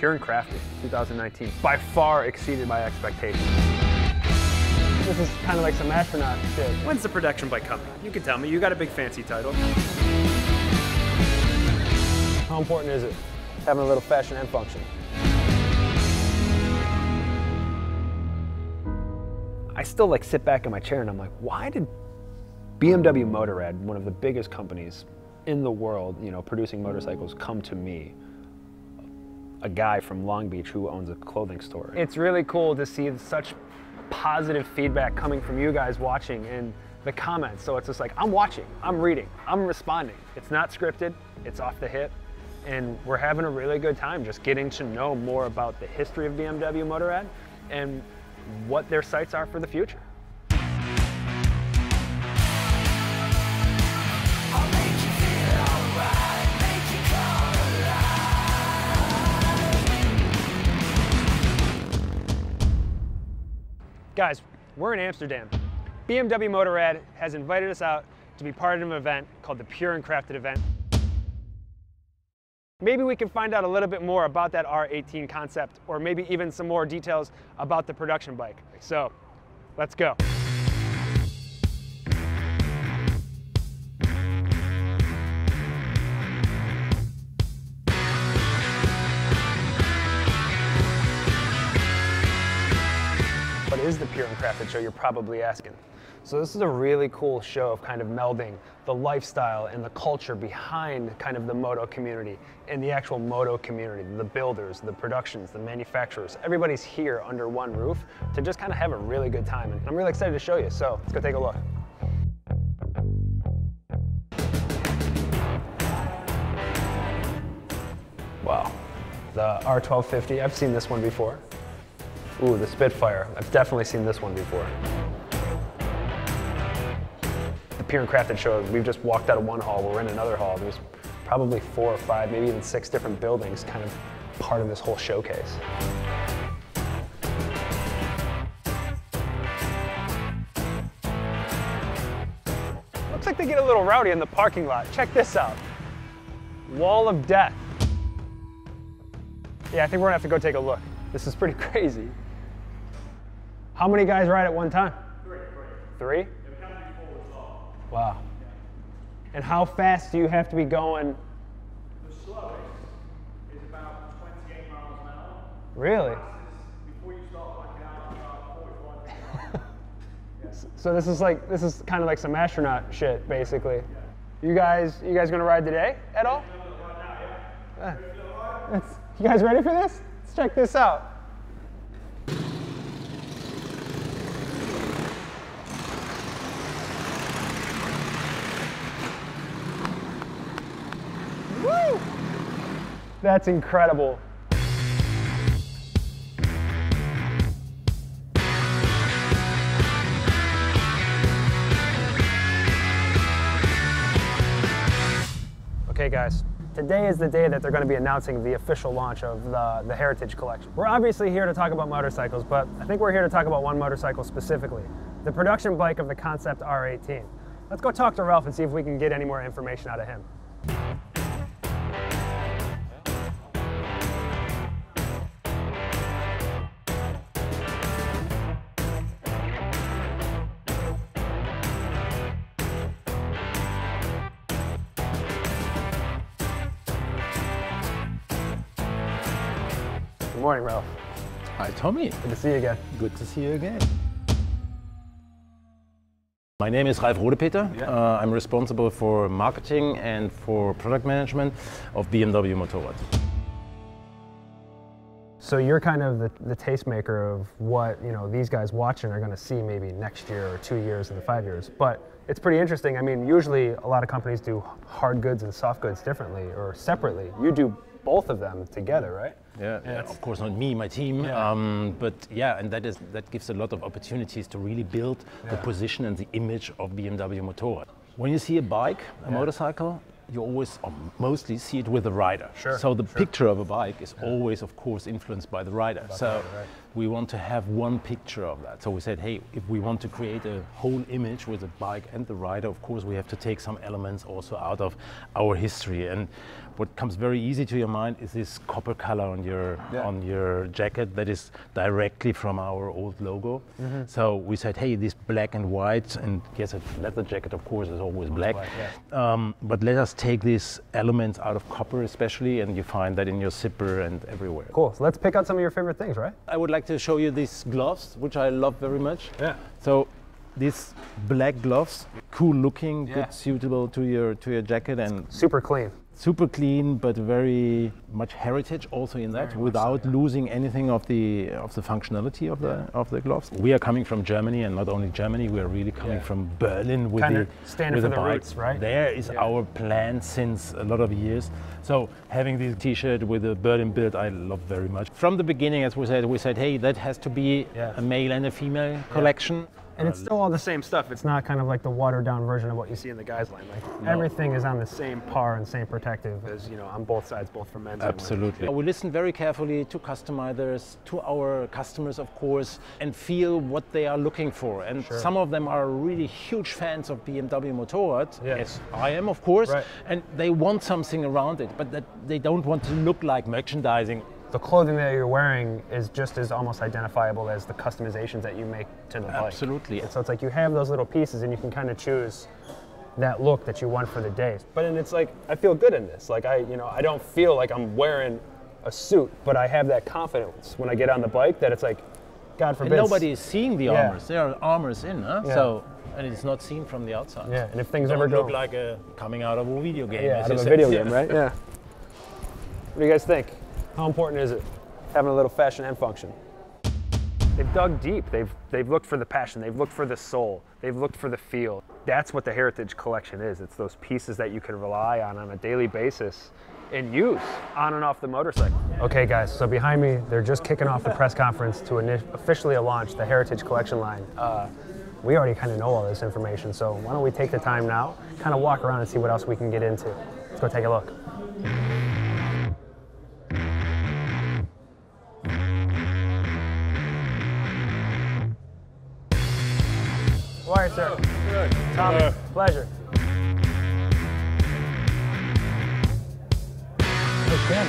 Pure and Crafted 2019, by far exceeded my expectations. This is kind of like some astronaut shit. When's the production bike coming? You can tell me, you got a big fancy title. How important is it, having a little fashion and function? I still like sit back in my chair and I'm like, why did BMW Motorrad, one of the biggest companies in the world, you know, producing motorcycles, come to me, a guy from Long Beach who owns a clothing store? It's really cool to see such positive feedback coming from you guys watching in the comments. So it's just like, I'm watching, I'm reading, I'm responding. It's not scripted, it's off the hip, and we're having a really good time just getting to know more about the history of BMW Motorrad and what their sights are for the future. Guys, we're in Amsterdam. BMW Motorrad has invited us out to be part of an event called the Pure and Crafted event. Maybe we can find out a little bit more about that R18 concept, or maybe even some more details about the production bike. So, let's go. What is the Pure and Crafted show, you're probably asking? So this is a really cool show of kind of melding the lifestyle and the culture behind kind of the moto community and the actual moto community, the builders, the productions, the manufacturers. Everybody's here under one roof to just kind of have a really good time. And I'm really excited to show you, so let's go take a look. Wow, the R1250, I've seen this one before. Ooh, the Spitfire, I've definitely seen this one before. The Pure and Crafted show, we've just walked out of one hall, we're in another hall. There's probably 4 or 5, maybe even 6 different buildings kind of part of this whole showcase. Looks like they get a little rowdy in the parking lot. Check this out. Wall of Death. Yeah, I think we're gonna have to go take a look. This is pretty crazy. How many guys ride at one time? 3. 3? Wow. And how fast do you have to be going? The slowest is about 28 miles an hour. Really? Before you start blacking out, about 45 miles an hour. Yeah. So this is kind of like some astronaut shit, basically. Yeah. You guys gonna ride today at all? Right now, yeah. You guys ready for this? Let's check this out. Woo! That's incredible. Okay guys, today is the day that they're going to be announcing the official launch of the Heritage Collection. We're obviously here to talk about motorcycles, but I think we're here to talk about one motorcycle specifically, the production bike of the Concept R18. Let's go talk to Ralph and see if we can get any more information out of him. Good morning, Ralph. Hi, Tommy. Good to see you again. Good to see you again. My name is Ralf Rodepeter. Yeah. I'm responsible for marketing and for product management of BMW Motorrad. So you're kind of the tastemaker of what, you know, these guys watching are going to see maybe next year or 2 years and 5 years. But it's pretty interesting. I mean, usually a lot of companies do hard goods and soft goods differently or separately. You do both of them together, right? Yeah, of course not me, my team, but yeah, and that gives a lot of opportunities to really build the position and the image of BMW Motorrad. When you see a bike, a motorcycle, you always, or mostly, see it with the rider. Sure. So the picture of a bike is always, of course, influenced by the rider. we want to have one picture of that. So we said, hey, if we want to create a whole image with the bike and the rider, of course, we have to take some elements also out of our history. And what comes very easy to your mind is this copper color on your jacket that is directly from our old logo. So we said, hey, this black and white, and yes, a leather jacket, of course, is always black. But let us take these elements out of copper especially, and you find that in your zipper and everywhere. Cool. So let's pick out some of your favorite things, right? I would like to show you these gloves, which I love very much. Yeah. So these black gloves, cool looking, good, suitable to your jacket, and super clean. Super clean, but very much heritage also in that, without losing anything of the functionality of the gloves. We are coming from Germany, and not only Germany, we are really coming from Berlin with kind of standing for the bike. roots, right? There is our plan since a lot of years. So having this T-shirt with a Berlin build, I love very much. From the beginning, as we said, hey, that has to be a male and a female collection. And it's still all the same stuff. It's not kind of like the watered down version of what you see in the guys line. Like everything is on the same par and same protective as, you know, on both sides, both for men's Absolutely. and women's. We listen very carefully to customizers, to our customers, of course, and feel what they are looking for. And some of them are really huge fans of BMW Motorrad, as I am, of course, and they want something around it, but that they don't want to look like merchandising. The clothing that you're wearing is just as almost identifiable as the customizations that you make to the bike. Absolutely. And so it's like you have those little pieces and you can kind of choose that look that you want for the day. But then it's like, I feel good in this. Like I don't feel like I'm wearing a suit, but I have that confidence when I get on the bike that it's like, God forbid. And nobody is seeing the armors. There are armors in, huh? So, and it's not seen from the outside. Yeah, and if things Don't ever go... look like coming out of a video game. Yeah, out of a video game, right? Yeah. What do you guys think? How important is it having a little fashion and function? They've dug deep. They've looked for the passion. They've looked for the soul. They've looked for the feel. That's what the Heritage Collection is. It's those pieces that you can rely on a daily basis and use on and off the motorcycle. Okay, guys, so behind me, they're just kicking off the press conference to officially launch the Heritage Collection line. We already kind of know all this information, so why don't we take the time now, kind of walk around and see what else we can get into. Let's go take a look. How are you, sir? Good. Tommy, pleasure. Hey, Kim.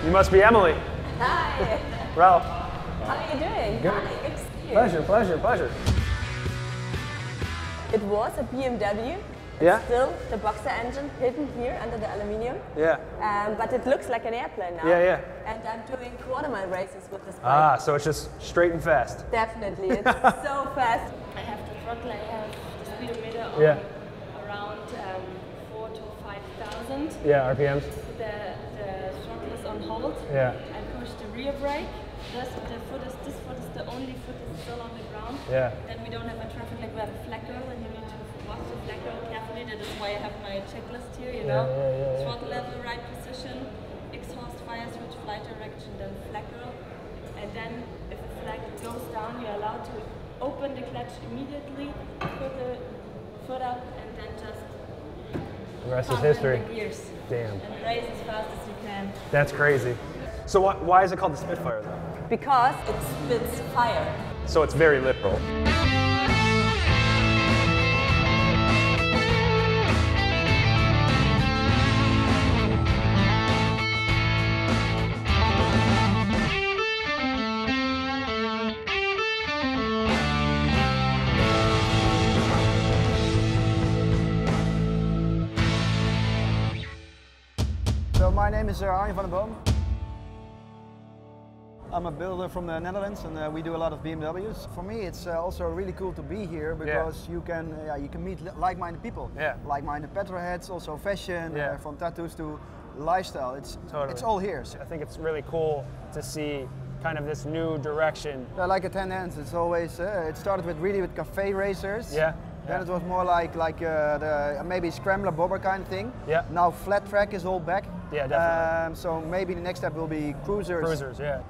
You must be Emily. Hi. Ralph. How are you doing? Good. Hi, good to see you. Pleasure, pleasure, pleasure. It was a BMW. Yeah? Still the boxer engine hidden here under the aluminium. Yeah. But it looks like an airplane now. Yeah, yeah. And I'm doing quarter-mile races with this bike. Ah, so it's just straight and fast. Definitely. It's so fast. I have the throttle, I have the speedometer on around 4,000 to 5,000. Yeah, RPMs. The throttle is on hold. Yeah. I push the rear brake. This foot is the only foot that's still on the ground. Yeah. Then we don't have a traffic like we have a flag girl, and you need to watch the flag girl carefully. That is why I have my checklist here, you know. Throttle level, right position, exhaust fire switch, flight direction, then flag girl. And then if the flag goes down, you're allowed to open the clutch immediately, put the foot up, and then just The rest is pump in history. the gears. Damn. And race as fast as you can. That's crazy. So why is it called the Spitfire though? Because it spits fire. So it's very literal. So my name is Arjen van der Boom. I'm a builder from the Netherlands, and we do a lot of BMWs. For me, it's also really cool to be here because you can meet like-minded people, like-minded petrolheads, also fashion, from tattoos to lifestyle. It's all here. I think it's really cool to see kind of this new direction. Like a tendency, it's always it started with cafe racers. Yeah. Then it was more like the maybe scrambler bobber kind of thing. Yeah. Now flat track is all back. Yeah, definitely. So maybe the next step will be cruisers. Cruisers, yeah.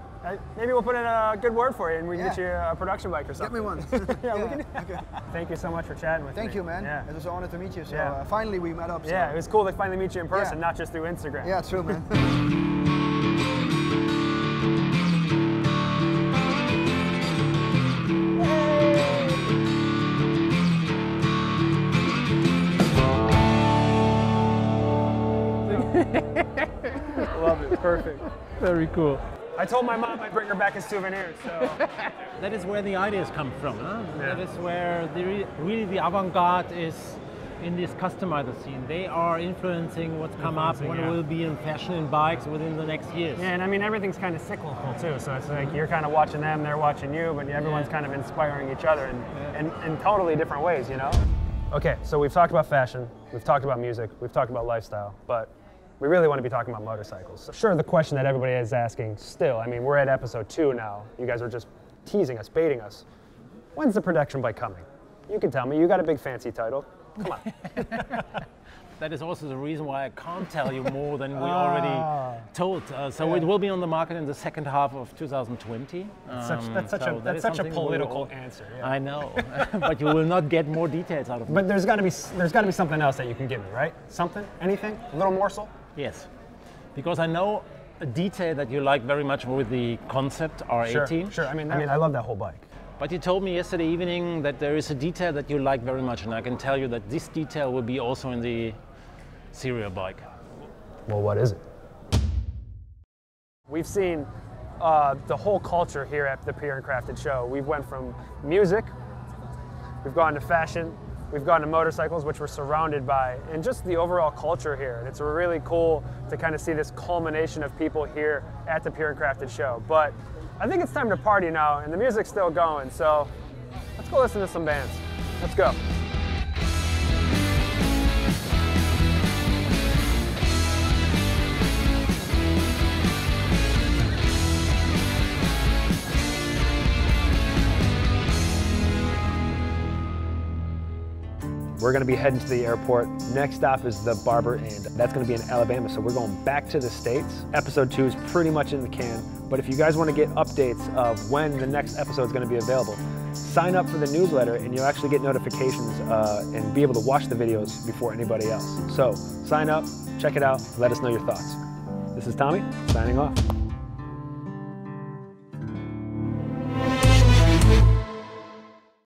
Maybe we'll put in a good word for you and we can get you a production bike or something. Get me one. We can. Okay. Thank you so much for chatting with me. Thank you, man. Yeah. It was an honor to meet you. So finally we met up. So. Yeah, it was cool to finally meet you in person, not just through Instagram. Yeah, true, man. Love it. Perfect. Very cool. I told my mom I'd bring her back as souvenirs, so. That is where the ideas come from. Huh? Yeah. That is where really the avant-garde is in this customizer scene. They are influencing what's come up, what will be in fashion in bikes within the next years. Yeah, and I mean, everything's kind of cyclical too, so it's like you're kind of watching them, they're watching you, but everyone's kind of inspiring each other in totally different ways, you know? Okay, so we've talked about fashion, we've talked about music, we've talked about lifestyle, but we really want to be talking about motorcycles. So sure, the question that everybody is asking still, I mean, we're at episode 2 now. You guys are just teasing us, baiting us. When's the production bike coming? You can tell me, you got a big fancy title. Come on. That is also the reason why I can't tell you more than we already told. So it will be on the market in the second half of 2020. That's such a political answer. Yeah. I know, but you will not get more details out of me. But there's got to be something else that you can give me, right? Something, anything, a little morsel. Yes, because I know a detail that you like very much with the concept R18. Sure. I mean, I love that whole bike. But you told me yesterday evening that there is a detail that you like very much, and I can tell you that this detail will be also in the serial bike. Well, what is it? We've seen the whole culture here at the Pure and Crafted show. We've went from music, we've gone to fashion, we've gone to motorcycles, which we're surrounded by, and just the overall culture here. And it's really cool to kind of see this culmination of people here at the Pure and Crafted show. But I think it's time to party now, and the music's still going, so let's go listen to some bands. Let's go. We're going to be heading to the airport. Next stop is the Barber, and that's going to be in Alabama, so we're going back to the States. Episode 2 is pretty much in the can, but if you guys want to get updates of when the next episode is going to be available, sign up for the newsletter and you'll actually get notifications and be able to watch the videos before anybody else. So sign up, check it out, let us know your thoughts. This is Tommy, signing off.